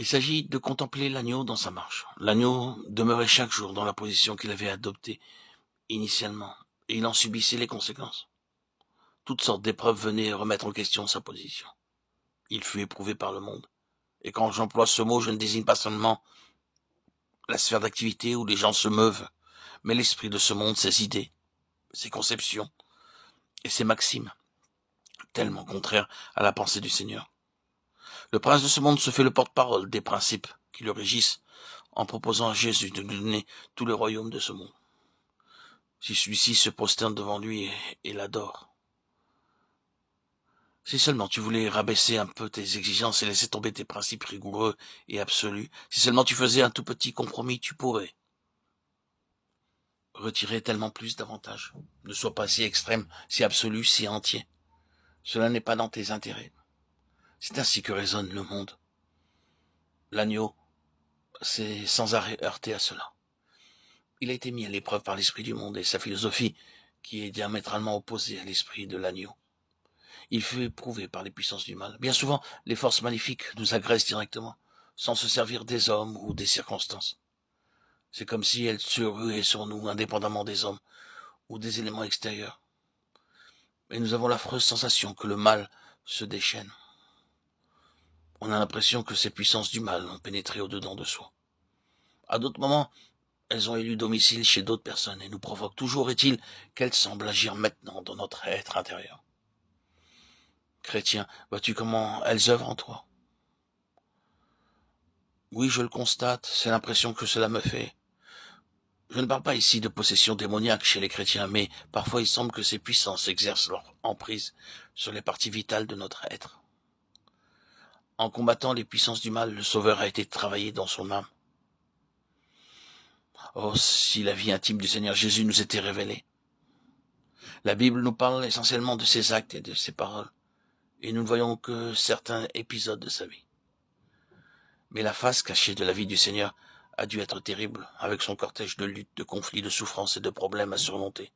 Il s'agit de contempler l'agneau dans sa marche. L'agneau demeurait chaque jour dans la position qu'il avait adoptée initialement, et il en subissait les conséquences. Toutes sortes d'épreuves venaient remettre en question sa position. Il fut éprouvé par le monde. Et quand j'emploie ce mot, je ne désigne pas seulement la sphère d'activité où les gens se meuvent, mais l'esprit de ce monde, ses idées, ses conceptions et ses maximes, tellement contraires à la pensée du Seigneur. Le prince de ce monde se fait le porte-parole des principes qui le régissent en proposant à Jésus de lui donner tout le royaume de ce monde. Si celui-ci se prosterne devant lui et l'adore, si seulement tu voulais rabaisser un peu tes exigences et laisser tomber tes principes rigoureux et absolus, si seulement tu faisais un tout petit compromis, tu pourrais retirer tellement plus d'avantages. Ne sois pas si extrême, si absolu, si entier. Cela n'est pas dans tes intérêts. C'est ainsi que résonne le monde. L'agneau s'est sans arrêt heurté à cela. Il a été mis à l'épreuve par l'esprit du monde et sa philosophie, qui est diamétralement opposée à l'esprit de l'agneau. Il fut éprouvé par les puissances du mal. Bien souvent, les forces maléfiques nous agressent directement, sans se servir des hommes ou des circonstances. C'est comme si elles se ruaient sur nous, indépendamment des hommes ou des éléments extérieurs. Et nous avons l'affreuse sensation que le mal se déchaîne. On a l'impression que ces puissances du mal ont pénétré au-dedans de soi. À d'autres moments, elles ont élu domicile chez d'autres personnes et nous provoquent. Toujours est-il qu'elles semblent agir maintenant dans notre être intérieur. Chrétien, vois-tu comment elles œuvrent en toi? Oui, je le constate, c'est l'impression que cela me fait. Je ne parle pas ici de possession démoniaque chez les chrétiens, mais parfois il semble que ces puissances exercent leur emprise sur les parties vitales de notre être. En combattant les puissances du mal, le Sauveur a été travaillé dans son âme. Oh, si la vie intime du Seigneur Jésus nous était révélée. La Bible nous parle essentiellement de ses actes et de ses paroles, et nous ne voyons que certains épisodes de sa vie. Mais la face cachée de la vie du Seigneur a dû être terrible, avec son cortège de luttes, de conflits, de souffrances et de problèmes à surmonter.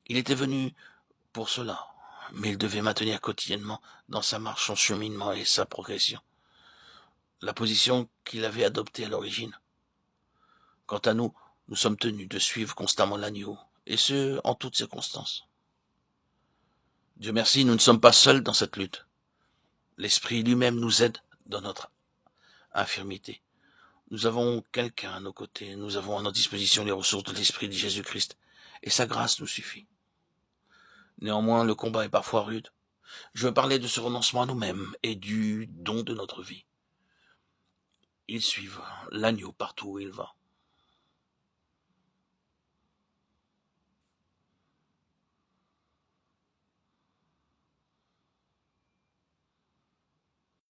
Il était venu pour cela, mais il devait maintenir quotidiennement dans sa marche son cheminement et sa progression, la position qu'il avait adoptée à l'origine. Quant à nous, nous sommes tenus de suivre constamment l'agneau, et ce, en toutes circonstances. Dieu merci, nous ne sommes pas seuls dans cette lutte. L'Esprit lui-même nous aide dans notre infirmité. Nous avons quelqu'un à nos côtés, nous avons à notre disposition les ressources de l'Esprit de Jésus-Christ, et sa grâce nous suffit. Néanmoins, le combat est parfois rude. Je veux parler de ce renoncement à nous-mêmes et du don de notre vie. Ils suivent l'agneau partout où il va.